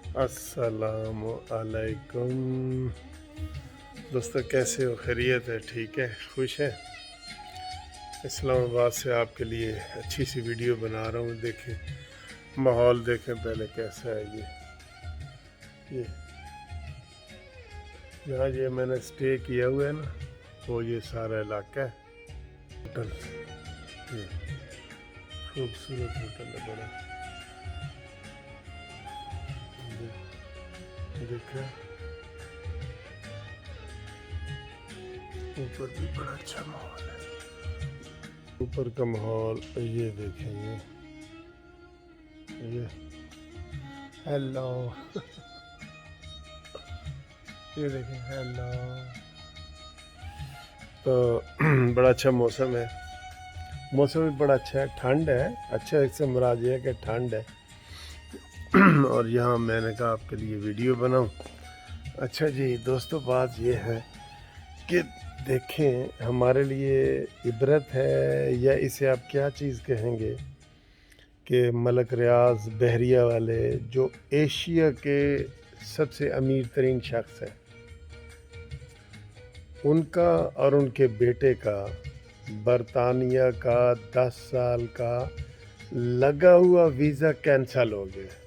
अस्सलामु अलैकुम दोस्तों, कैसे हो? खैरियत है? ठीक है, खुश है? इस्लामाबाद से आपके लिए अच्छी सी वीडियो बना रहा हूँ। देखें माहौल, देखें पहले कैसा है। ये यहाँ ये मैंने स्टे किया हुआ है ना, वो ये सारा इलाका है होटल। ये खूबसूरत होटल है बड़ा। देखा ऊपर भी बड़ा अच्छा माहौल है। ऊपर का माहौल ये देखें। ये हेलो ये देखें, हेलो। तो बड़ा अच्छा मौसम है। मौसम भी बड़ा अच्छा है, ठंड है। अच्छा, इससे मुराद ये है कि ठंड है। और यहाँ मैंने कहा आपके लिए वीडियो बनाऊं। अच्छा जी दोस्तों, बात ये है कि देखें, हमारे लिए इबरत है या इसे आप क्या चीज़ कहेंगे कि मलक रियाज बहरिया वाले, जो एशिया के सबसे अमीर तरीन शख्स है, उनका और उनके बेटे का बरतानिया का 10 साल का लगा हुआ वीज़ा कैंसल हो गया।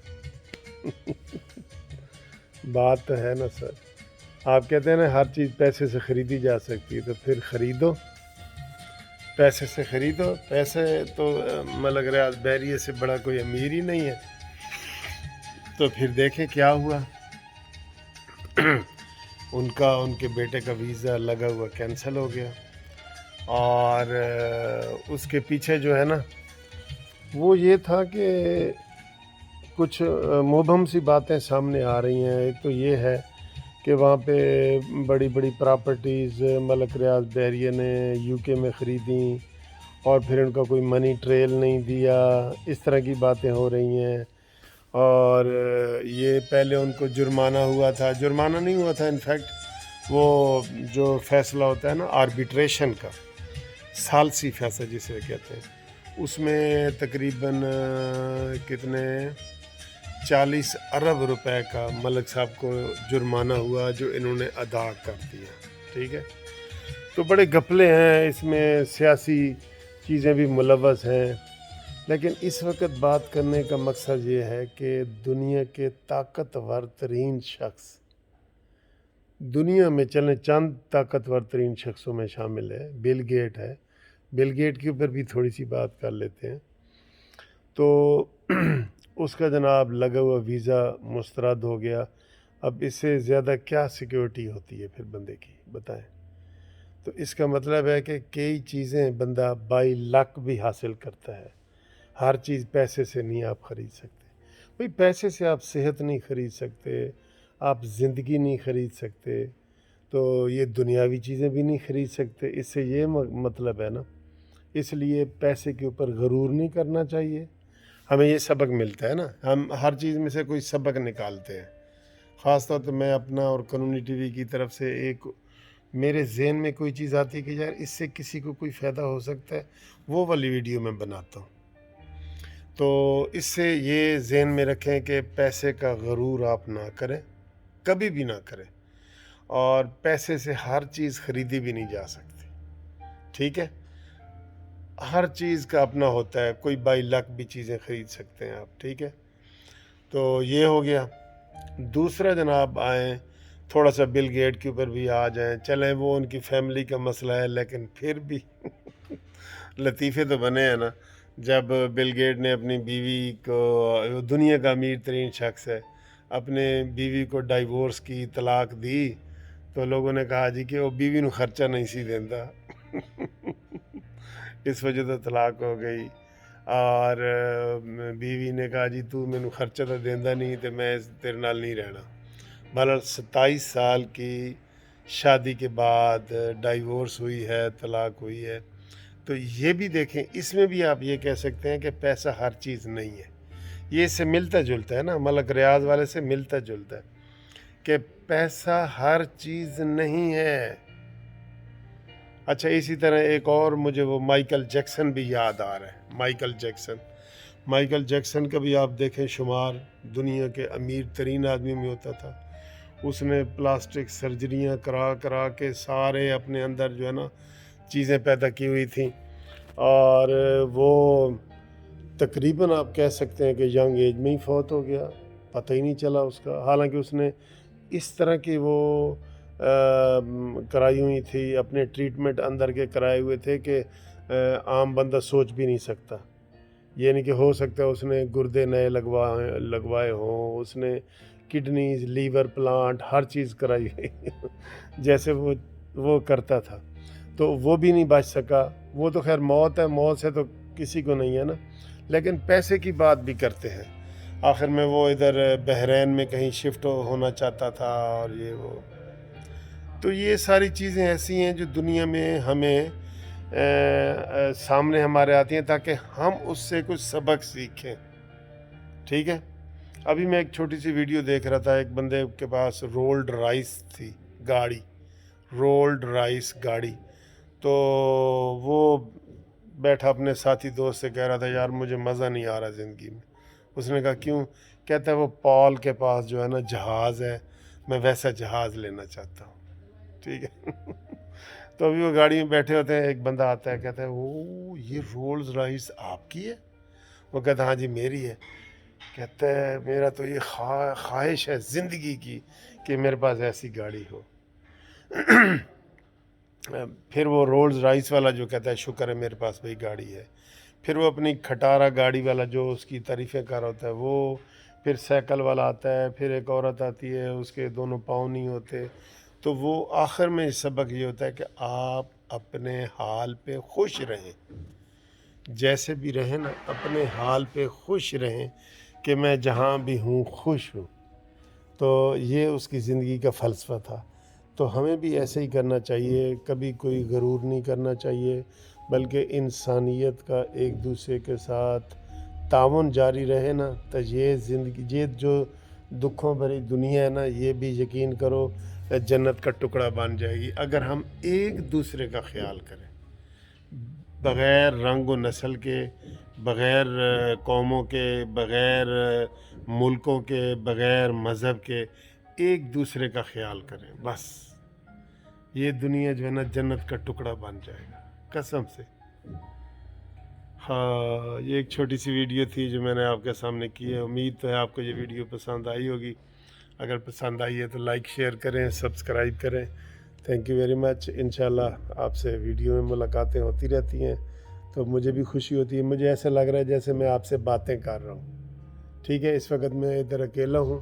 बात तो है ना सर। आप कहते हैं ना हर चीज़ पैसे से ख़रीदी जा सकती है, तो फिर ख़रीदो, पैसे से ख़रीदो। पैसे तो मलक रियाज बहरिया से बड़ा कोई अमीर ही नहीं है। तो फिर देखें क्या हुआ। उनके बेटे का वीज़ा लगा हुआ कैंसिल हो गया। और उसके पीछे जो है ना, वो ये था कि कुछ मुबहम सी बातें सामने आ रही हैं। एक तो ये है कि वहाँ पे बड़ी बड़ी प्रॉपर्टीज़ मलक रियाज बहरिया ने यूके में ख़रीदी और फिर उनका कोई मनी ट्रेल नहीं दिया। इस तरह की बातें हो रही हैं। और ये पहले उनको जुर्माना हुआ था, जुर्माना नहीं हुआ था, इनफैक्ट वो जो फ़ैसला होता है ना आर्बिट्रेशन का, सालसी फैसला जिसे कहते हैं, उसमें तकरीबन कितने 40 अरब रुपए का मलिक साहब को जुर्माना हुआ, जो इन्होंने अदा कर दिया। ठीक है, तो बड़े घपले हैं इसमें, सियासी चीज़ें भी मुलव्वस हैं। लेकिन इस वक्त बात करने का मकसद ये है कि दुनिया के ताकतवर तरीन शख्स, दुनिया में चलें चंद ताकतवर तरीन शख्सों में शामिल है, बिल गेट है। बिल गेट के ऊपर भी थोड़ी सी बात कर लेते हैं। तो उसका जनाब लगा हुआ वीज़ा मुस्तरद हो गया। अब इससे ज़्यादा क्या सिक्योरिटी होती है फिर बंदे की, बताएं। तो इसका मतलब है कि कई चीज़ें बंदा बाई लक भी हासिल करता है। हर चीज़ पैसे से नहीं आप ख़रीद सकते। भाई पैसे से आप सेहत नहीं ख़रीद सकते, आप ज़िंदगी नहीं ख़रीद सकते, तो ये दुनियावी चीज़ें भी नहीं ख़रीद सकते। इससे ये मतलब है ना, इसलिए पैसे के ऊपर गरूर नहीं करना चाहिए। हमें ये सबक मिलता है ना, हम हर चीज़ में से कोई सबक निकालते हैं। ख़ास तौर पर मैं अपना और कानूनी टीवी की तरफ से एक मेरे जहन में कोई चीज़ आती है कि यार इससे किसी को कोई फ़ायदा हो सकता है, वो वाली वीडियो मैं बनाता हूँ। तो इससे ये जहन में रखें कि पैसे का गरूर आप ना करें, कभी भी ना करें। और पैसे से हर चीज़ ख़रीदी भी नहीं जा सकती। ठीक है, हर चीज़ का अपना होता है, कोई बाई लक भी चीज़ें ख़रीद सकते हैं आप। ठीक है, तो ये हो गया। दूसरा जनाब आएँ, थोड़ा सा बिल गेट के ऊपर भी आ जाएं। चलें, वो उनकी फैमिली का मसला है, लेकिन फिर भी लतीफ़े तो बने हैं ना। जब बिल गेट ने अपनी बीवी को, दुनिया का अमीर तरीन शख्स है, अपने बीवी को डाइवोर्स की, तलाक दी, तो लोगों ने कहा जी कि वो बीवी ਨੂੰ खर्चा नहीं सी देंदा। इस वजह तो तलाक हो गई। और बीवी ने कहा जी तू मैनू खर्चा तो देंदा नहीं, तो मैं तेरे नाल नहीं रहना। बहरहाल 27 साल की शादी के बाद डाइवोर्स हुई है, तलाक हुई है। तो ये भी देखें, इसमें भी आप ये कह सकते हैं कि पैसा हर चीज़ नहीं है। ये इससे मिलता जुलता है ना, मलक रियाज वाले से मिलता जुलता है कि पैसा हर चीज़ नहीं है। अच्छा, इसी तरह एक और मुझे वो माइकल जैक्सन भी याद आ रहा है। माइकल जैक्सन, माइकल जैक्सन का भी आप देखें शुमार दुनिया के अमीर तरीन आदमी में होता था। उसने प्लास्टिक सर्जरियां करा करा के सारे अपने अंदर जो है ना चीज़ें पैदा की हुई थी, और वो तकरीबन आप कह सकते हैं कि यंग एज में ही फौत हो गया, पता ही नहीं चला उसका। हालांकि उसने इस तरह की वो कराई हुई थी, अपने ट्रीटमेंट अंदर के कराए हुए थे कि आम बंदा सोच भी नहीं सकता। ये नहीं कि हो सकता है उसने गुर्दे नए लगवाए हों, उसने किडनीज, लीवर, प्लांट, हर चीज़ कराई हुई जैसे वो करता था, तो वो भी नहीं बच सका। वो तो खैर मौत है, मौत से तो किसी को नहीं है ना, लेकिन पैसे की बात भी करते हैं। आखिर में वो इधर बहरीन में कहीं शिफ्ट होना चाहता था, और ये वो, तो ये सारी चीज़ें ऐसी हैं जो दुनिया में हमें सामने हमारे आती हैं ताकि हम उससे कुछ सबक सीखें। ठीक है, अभी मैं एक छोटी सी वीडियो देख रहा था, एक बंदे के पास रोल्ड राइस थी गाड़ी, रोल्ड राइस गाड़ी, तो वो बैठा अपने साथी दोस्त से कह रहा था यार मुझे मज़ा नहीं आ रहा ज़िंदगी में। उसने कहा क्यों? कहता है वो पॉल के पास जो है ना जहाज़ है, मैं वैसा जहाज़ लेना चाहता हूँ। ठीक है तो अभी वो गाड़ी में बैठे होते हैं, एक बंदा आता है, कहता है ओ ये रोल्स राइस आपकी है? वो कहता है हाँ जी मेरी है। कहता है मेरा तो ये ख्वाहिश है ज़िंदगी की कि मेरे पास ऐसी गाड़ी हो। फिर वो रोल्स राइस वाला जो कहता है शुक्र है मेरे पास भाई गाड़ी है। फिर वो अपनी खटारा गाड़ी वाला जो उसकी तारीफ़ें कर रहा होता है वो, फिर साइकिल वाला आता है, फिर एक औरत आती है उसके दोनों पाँव नहीं होते। तो वो आखिर में सबक ये होता है कि आप अपने हाल पे खुश रहें, जैसे भी रहें ना, अपने हाल पे खुश रहें कि मैं जहाँ भी हूँ खुश हूँ। तो ये उसकी ज़िंदगी का फ़लसफ़ा था। तो हमें भी ऐसे ही करना चाहिए, कभी कोई गरूर नहीं करना चाहिए, बल्कि इंसानियत का एक दूसरे के साथ ताउन जारी रहे ना, तो ये ज़िंदगी, ये जो दुखों भरी दुनिया है ना, ये भी यकीन करो जन्नत का टुकड़ा बन जाएगी अगर हम एक दूसरे का ख्याल करें, बग़ैर रंग व नस्ल के, बग़ैर कौमों के, बग़ैर मुल्कों के, बग़ैर मज़हब के, एक दूसरे का ख्याल करें, बस ये दुनिया जो है ना जन्नत का टुकड़ा बन जाएगा कसम से। हाँ, ये एक छोटी सी वीडियो थी जो मैंने आपके सामने की है। उम्मीद तो है आपको ये वीडियो पसंद आई होगी। अगर पसंद आई है तो लाइक शेयर करें, सब्सक्राइब करें। Thank you very much. इंशाल्लाह आपसे वीडियो में मुलाकातें होती रहती हैं, तो मुझे भी खुशी होती है। मुझे ऐसा लग रहा है जैसे मैं आपसे बातें कर रहा हूँ। ठीक है, इस वक्त मैं इधर अकेला हूँ,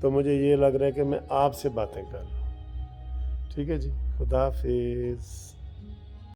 तो मुझे ये लग रहा है कि मैं आपसे बातें कर रहा हूँ। ठीक है जी, खुदा हाफिज़।